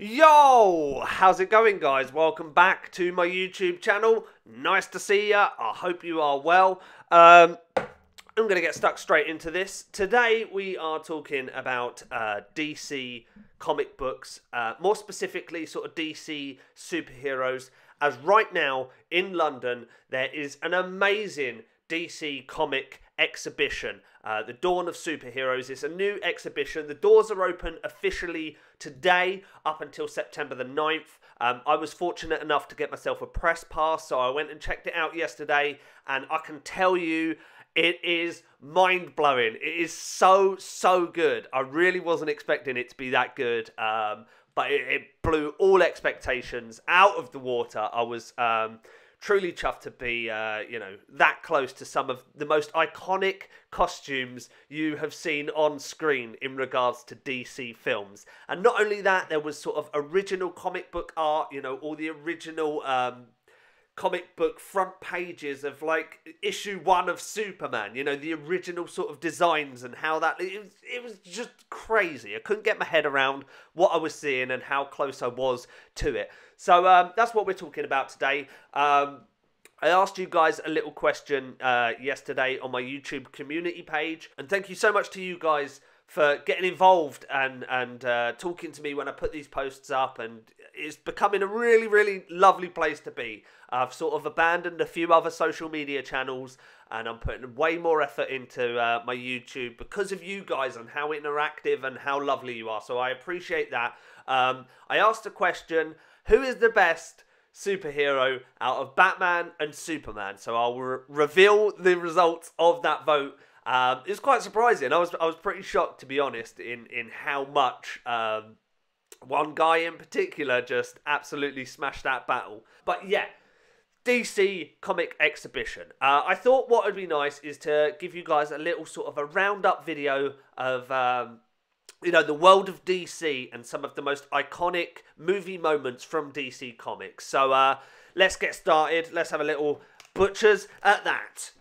Yo, how's it going, guys? Welcome back to my YouTube channel. Nice to see ya. I hope you are well. I'm going to get stuck straight into this. Today we are talking about DC comic books, more specifically sort of DC superheroes, as right now in London there is an amazing DC comic exhibition, The Dawn of Superheroes. It's a new exhibition. The doors are open officially today up until September the 9th. I was fortunate enough to get myself a press pass, so I went and checked it out yesterday, and I can tell you it is mind-blowing. It is so good. I really wasn't expecting it to be that good, but it blew all expectations out of the water. I was truly chuffed to be, that close to some of the most iconic costumes you have seen on screen in regards to DC films. And not only that, there was sort of original comic book art, all the original comic book front pages of like issue 1 of Superman, the original sort of designs and how that, it was just crazy. I couldn't get my head around what I was seeing and how close I was to it. So that's what we're talking about today. I asked you guys a little question yesterday on my YouTube community page, and thank you so much to you guys for getting involved and talking to me when I put these posts up, and it's becoming a really lovely place to be. I've sort of abandoned a few other social media channels, and I'm putting way more effort into my YouTube because of you guys and how interactive and how lovely you are, so I appreciate that. I asked a question: who is the best superhero out of Batman and Superman? So I'll reveal the results of that vote. It's quite surprising. I was pretty shocked, to be honest, in how much one guy in particular just absolutely smashed that battle. But yeah, DC comic exhibition. I thought what would be nice is to give you guys a little sort of a roundup video of the world of DC and some of the most iconic movie moments from DC Comics. So let's get started. Let's have a little butchers at that.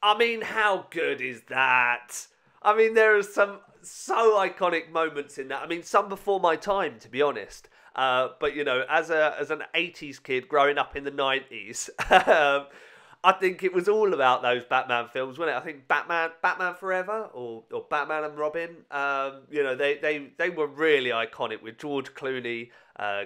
I mean, how good is that? I mean, there are some so iconic moments in that. I mean, some before my time, to be honest. But, as an 80s kid growing up in the 90s, I think it was all about those Batman films, wasn't it? I think Batman Forever or Batman and Robin, they were really iconic with George Clooney,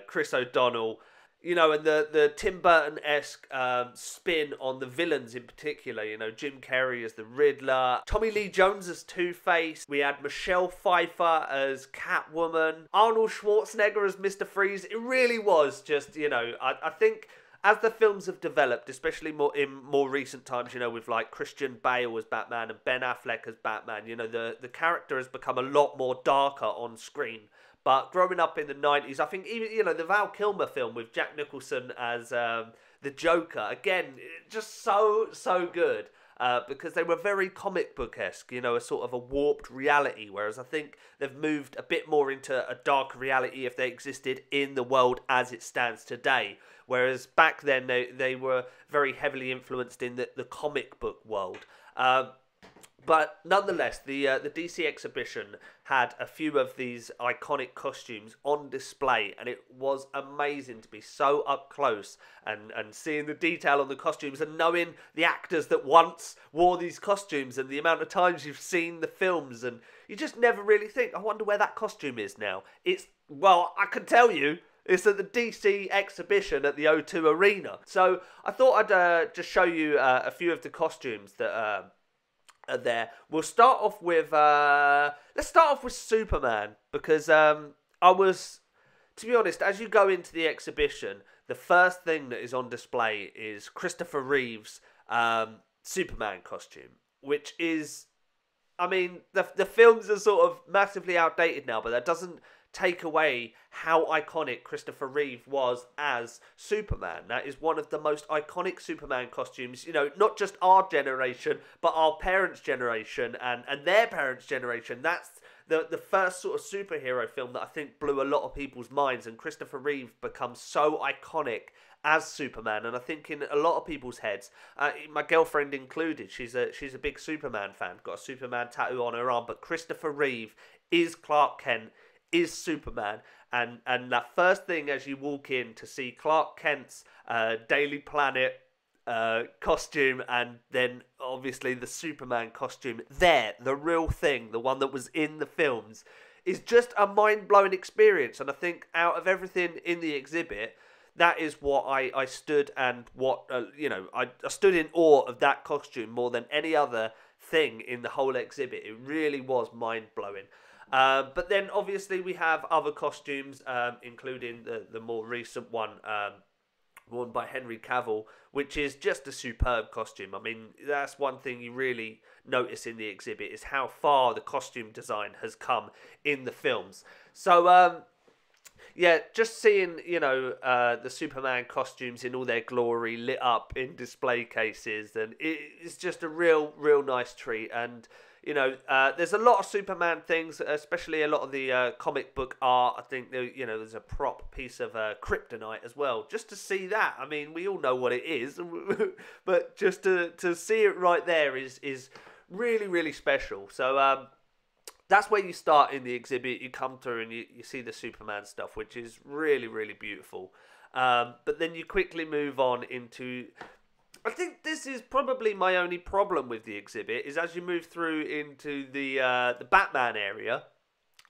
Chris O'Donnell. You know, and the Tim Burton-esque spin on the villains in particular. You know, Jim Carrey as the Riddler, Tommy Lee Jones as Two-Face. We had Michelle Pfeiffer as Catwoman, Arnold Schwarzenegger as Mr. Freeze. It really was just, you know, I think as the films have developed, especially in more recent times, you know, with like Christian Bale as Batman and Ben Affleck as Batman, you know, the character has become a lot more darker on screen. But growing up in the 90s, I think even, you know, the Val Kilmer film with Jack Nicholson as the Joker, again, just so good. Because they were very comic book-esque, you know, a sort of a warped reality, whereas I think they've moved a bit more into a darker reality if they existed in the world as it stands today. Whereas back then they were very heavily influenced in the comic book world. But nonetheless, the DC exhibition had a few of these iconic costumes on display, and it was amazing to be so up close and seeing the detail on the costumes and knowing the actors that once wore these costumes and the amount of times you've seen the films, and you just never really think, I wonder where that costume is now. Well, I can tell you, it's at the DC exhibition at the O2 Arena. So I thought I'd just show you a few of the costumes that are there. We'll start off with let's start off with Superman, because to be honest, as you go into the exhibition, the first thing that is on display is Christopher Reeve's Superman costume, which is, I mean, the films are sort of massively outdated now, but that doesn't take away how iconic Christopher Reeve was as Superman. That is one of the most iconic Superman costumes, you know, not just our generation, but our parents' generation and their parents' generation. That's the first sort of superhero film that I think blew a lot of people's minds, and Christopher Reeve becomes so iconic as Superman, and I think in a lot of people's heads, my girlfriend included, she's a big Superman fan, got a Superman tattoo on her arm, but Christopher Reeve is Clark Kent, is Superman, and that first thing as you walk in to see Clark Kent's Daily Planet costume, and then obviously the Superman costume there, the real thing, the one that was in the films, is just a mind-blowing experience. And I think out of everything in the exhibit, that is what I stood and what, you know, I stood in awe of that costume more than any other thing in the whole exhibit. It really was mind-blowing. But then obviously we have other costumes, including the more recent one, worn by Henry Cavill, which is just a superb costume. I mean, that's one thing you really notice in the exhibit, is how far the costume design has come in the films. So, yeah, just seeing, you know, the Superman costumes in all their glory lit up in display cases, and it's just a real nice treat. And you know, there's a lot of Superman things, especially a lot of the comic book art. I think, you know, there's a prop piece of kryptonite as well. Just to see that, I mean, we all know what it is, but just to see it right there is really special. So that's where you start in the exhibit. You come through and you see the Superman stuff, which is really beautiful. But then you quickly move on into, I think this is probably my only problem with the exhibit, is as you move through into the Batman area,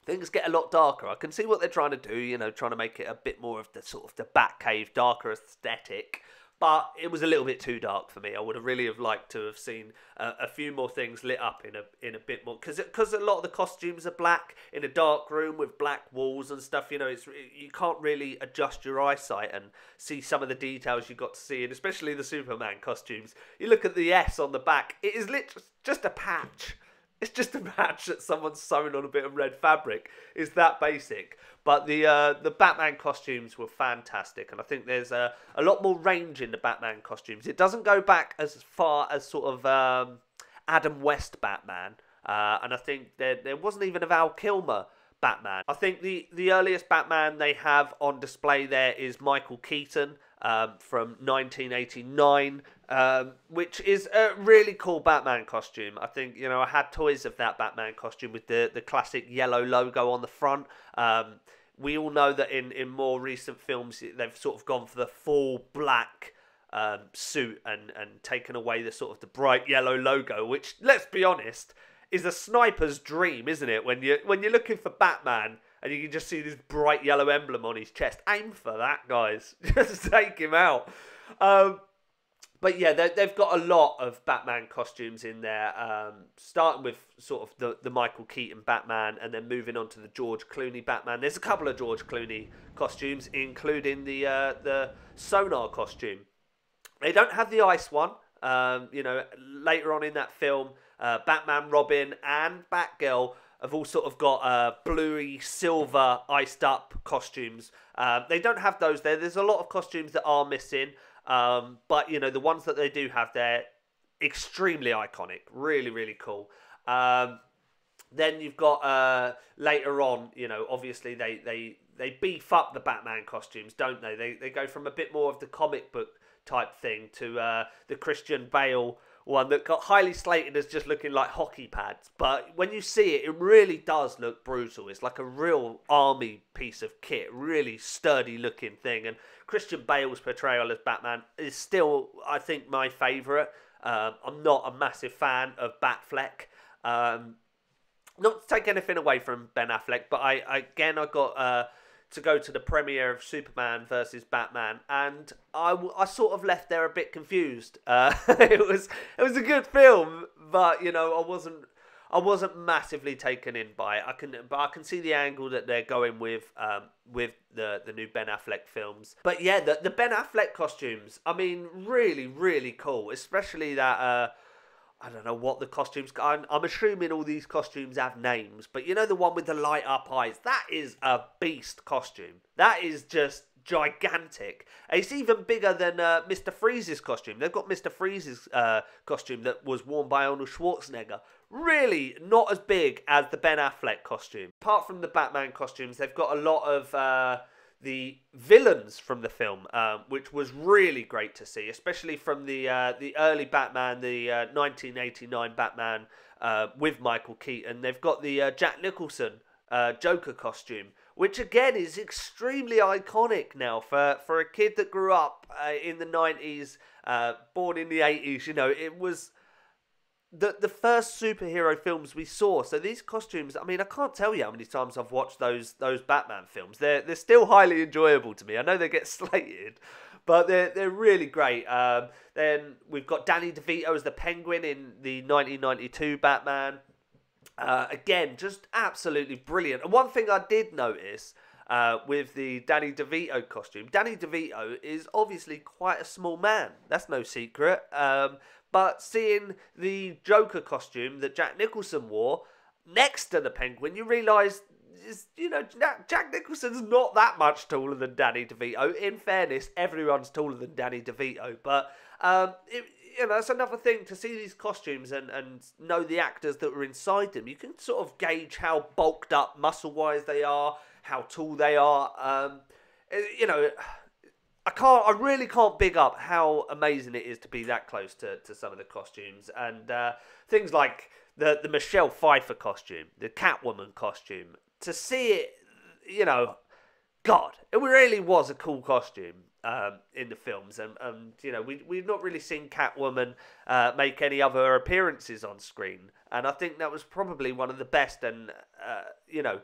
things get a lot darker. I can see what they're trying to do, you know, trying to make it a bit more of the sort of the Batcave, darker aesthetic. But it was a little bit too dark for me. I would have really liked to have seen a few more things lit up in a bit more, because a lot of the costumes are black in a dark room with black walls and stuff. You know, you can't really adjust your eyesight and see some of the details you got to see, and especially the Superman costumes. You look at the S on the back; it is literally just a patch. It's just a patch that someone's sewn on a bit of red fabric. It's that basic. But the Batman costumes were fantastic, and I think there's a lot more range in the Batman costumes. It doesn't go back as far as sort of Adam West Batman, and I think there wasn't even a Val Kilmer Batman. I think the earliest Batman they have on display there is Michael Keaton from 1989, which is a really cool Batman costume. I think, you know, I had toys of that Batman costume with the classic yellow logo on the front. We all know that in more recent films they've sort of gone for the full black suit and taken away the sort of the bright yellow logo, which, let's be honest, is a sniper's dream, isn't it? When you're looking for Batman and you can just see this bright yellow emblem on his chest. Aim for that, guys. Just take him out. But yeah, they've got a lot of Batman costumes in there, starting with sort of the Michael Keaton Batman and then moving on to the George Clooney Batman. There's a couple of George Clooney costumes, including the Sonar costume. They don't have the ice one. You know, later on in that film, Batman, Robin and Batgirl have all sort of got bluey, silver, iced up costumes. They don't have those there. There's a lot of costumes that are missing. But, you know, the ones that they do have there, extremely iconic. Really, really cool. Then you've got, later on, you know, obviously they beef up the Batman costumes, don't they? They go from a bit more of the comic book type thing to the Christian Bale one that got highly slated as just looking like hockey pads. But when you see it, it really does look brutal. It's like a real army piece of kit, really sturdy looking thing. And Christian Bale's portrayal as Batman is still, I think, my favourite. I'm not a massive fan of Batfleck. Not to take anything away from Ben Affleck, but I got to go to the premiere of Superman versus Batman, and I sort of left there a bit confused. It was a good film, but you know I wasn't massively taken in by it. I can see the angle that they're going with the new Ben Affleck films. But yeah, the Ben Affleck costumes, I mean, really, really cool, especially that. I don't know what the costumes... I'm assuming all these costumes have names. But you know the one with the light up eyes? That is a beast costume. That is just gigantic. It's even bigger than Mr. Freeze's costume. They've got Mr. Freeze's costume that was worn by Arnold Schwarzenegger. Really not as big as the Ben Affleck costume. Apart from the Batman costumes, they've got a lot of... the villains from the film, which was really great to see, especially from the early Batman, the 1989 Batman with Michael Keaton. They've got the Jack Nicholson Joker costume, which again is extremely iconic now for a kid that grew up in the 90s, born in the 80s. You know, it was the first superhero films we saw. So these costumes, I mean, I can't tell you how many times I've watched those Batman films. They're still highly enjoyable to me. I know they get slated, but they're really great. Then we've got Danny DeVito as the Penguin in the 1992 Batman. Again, just absolutely brilliant. And one thing I did notice with the Danny DeVito costume, Danny DeVito is obviously quite a small man. That's no secret. But seeing the Joker costume that Jack Nicholson wore next to the Penguin, you realise, you know, Jack Nicholson's not that much taller than Danny DeVito. In fairness, everyone's taller than Danny DeVito. But, you know, that's another thing, to see these costumes and know the actors that were inside them. You can sort of gauge how bulked up muscle-wise they are, how tall they are. You know... I really can't big up how amazing it is to be that close to some of the costumes. And things like the Michelle Pfeiffer costume, the Catwoman costume. To see it, you know, God, it really was a cool costume in the films. And you know, we've not really seen Catwoman make any other appearances on screen. And I think that was probably one of the best. And, you know,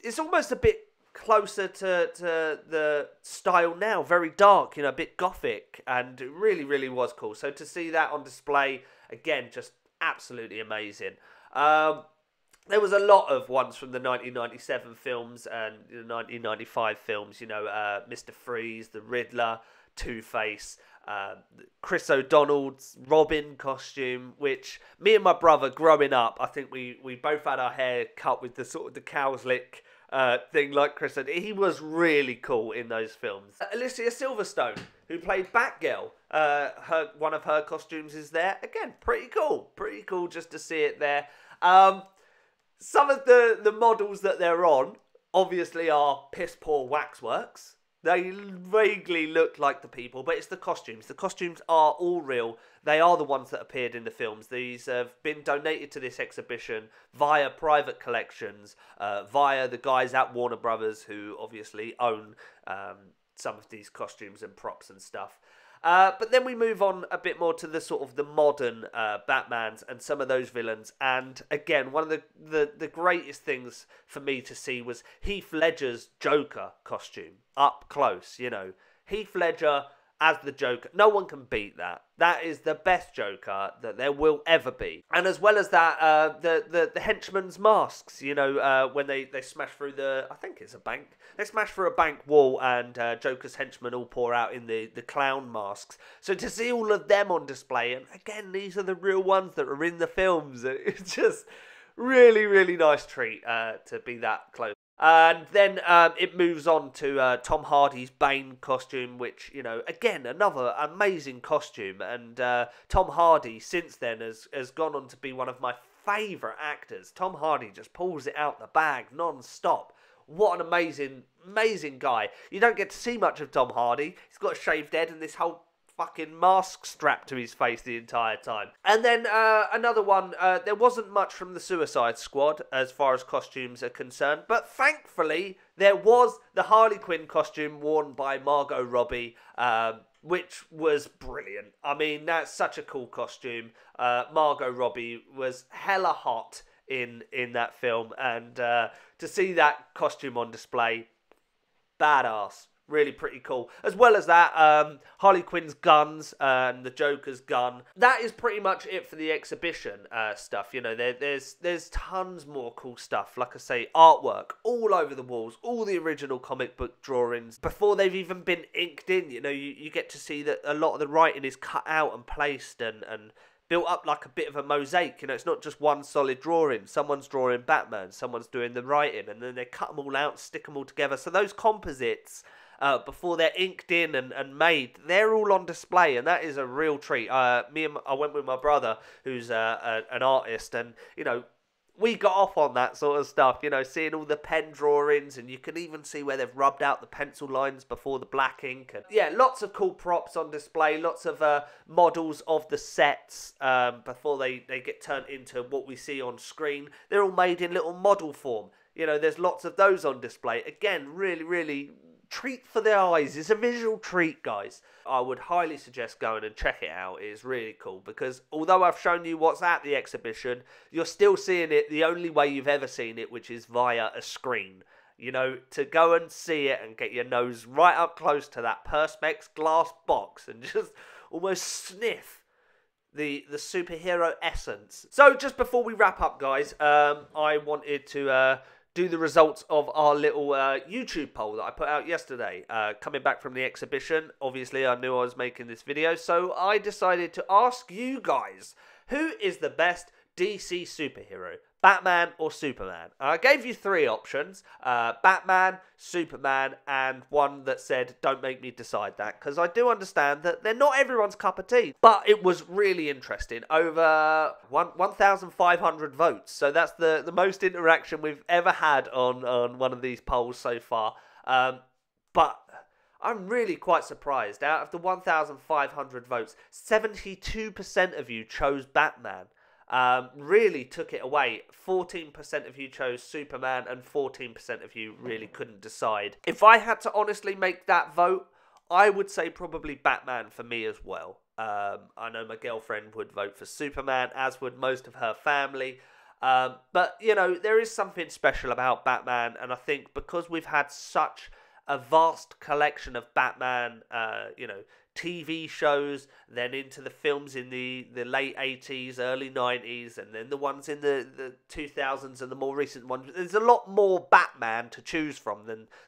it's almost a bit closer to the style now, very dark, you know, a bit gothic, and it really, really was cool. So to see that on display, again, just absolutely amazing. There was a lot of ones from the 1997 films and the 1995 films, you know, Mr. Freeze, the Riddler, Two-Face, Chris O'Donnell's Robin costume, which me and my brother growing up, I think we both had our hair cut with the sort of the cow's lick thing like Chris said. He was really cool in those films. Alicia Silverstone, who played Batgirl, one of her costumes is there. Again, pretty cool just to see it there. Some of the models that they're on obviously are piss poor waxworks. They vaguely look like the people, but it's the costumes. The costumes are all real. They are the ones that appeared in the films. These have been donated to this exhibition via private collections, via the guys at Warner Brothers who obviously own some of these costumes and props and stuff. But then we move on a bit more to the sort of the modern Batmans and some of those villains. And again, one of the greatest things for me to see was Heath Ledger's Joker costume up close. You know, Heath Ledger as the Joker. No one can beat that. That is the best Joker that there will ever be. And as well as that, the henchmen's masks, you know, when they smash through I think it's a bank. They smash through a bank wall and Joker's henchmen all pour out in the clown masks. So to see all of them on display, and again, these are the real ones that are in the films. It's just really, really nice treat to be that close. And then it moves on to Tom Hardy's Bane costume, which, you know, again, another amazing costume. And Tom Hardy, since then, has gone on to be one of my favourite actors. Tom Hardy just pulls it out the bag non-stop. What an amazing guy. You don't get to see much of Tom Hardy. He's got a shaved head and this whole fucking mask strapped to his face the entire time. And then another one, there wasn't much from the Suicide Squad as far as costumes are concerned, but thankfully there was the Harley Quinn costume worn by Margot Robbie, which was brilliant. I mean, that's such a cool costume. Margot Robbie was hella hot in that film, and to see that costume on display, badass. Really pretty cool. As well as that, Harley Quinn's guns and the Joker's gun. That is pretty much it for the exhibition stuff. You know, there's tons more cool stuff. Like I say, artwork all over the walls, all the original comic book drawings before they've even been inked in. You know, you get to see that a lot of the writing is cut out and placed and built up like a bit of a mosaic. You know, it's not just one solid drawing. Someone's drawing Batman, someone's doing the writing, and then they cut them all out, stick them all together. So those composites, before they're inked in and made, they're all on display, and that is a real treat. I went with my brother, who's an artist, and, you know, we got off on that sort of stuff, you know, seeing all the pen drawings, and you can even see where they've rubbed out the pencil lines before the black ink. And yeah, lots of cool props on display, lots of models of the sets before they get turned into what we see on screen. They're all made in little model form. You know, there's lots of those on display. Again, really, really treat for the eyes. It's a visual treat, guys. I would highly suggest going and check it out. It is really cool, because although I've shown you what's at the exhibition, you're still seeing it the only way you've ever seen it, which is via a screen. You know, to go and see it and get your nose right up close to that Perspex glass box and just almost sniff the superhero essence. So just before we wrap up, guys, I wanted to do the results of our little YouTube poll that I put out yesterday. Coming back from the exhibition, obviously I knew I was making this video, so I decided to ask you guys, who is the best DC superhero? Batman or Superman? I gave you three options, Batman, Superman, and one that said, don't make me decide that, because I do understand that they're not everyone's cup of tea. But it was really interesting, over 1,500 votes, so that's the most interaction we've ever had on one of these polls so far. But I'm really quite surprised. Out of the 1,500 votes, 72% of you chose Batman. Really took it away. 14% of you chose Superman, and 14% of you really couldn't decide. If I had to honestly make that vote, I would say probably Batman for me as well. I know my girlfriend would vote for Superman, as would most of her family. But, you know, there is something special about Batman, and I think because we've had such a vast collection of Batman, you know, TV shows, then into the films in the late 80s, early 90s, and then the ones in the 2000s and the more recent ones. There's a lot more Batman to choose from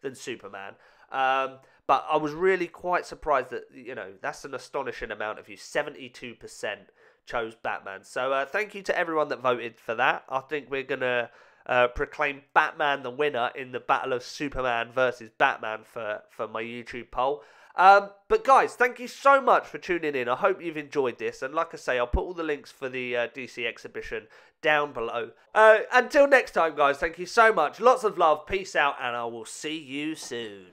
than Superman. But I was really quite surprised that, you know, that's an astonishing amount of you. 72% chose Batman. So thank you to everyone that voted for that. I think we're going to proclaim Batman the winner in the battle of Superman versus Batman for my YouTube poll. But guys, thank you so much for tuning in. I hope you've enjoyed this, and like I say, I'll put all the links for the DC exhibition down below. Until next time, guys, thank you so much. Lots of love, peace out, and I will see you soon.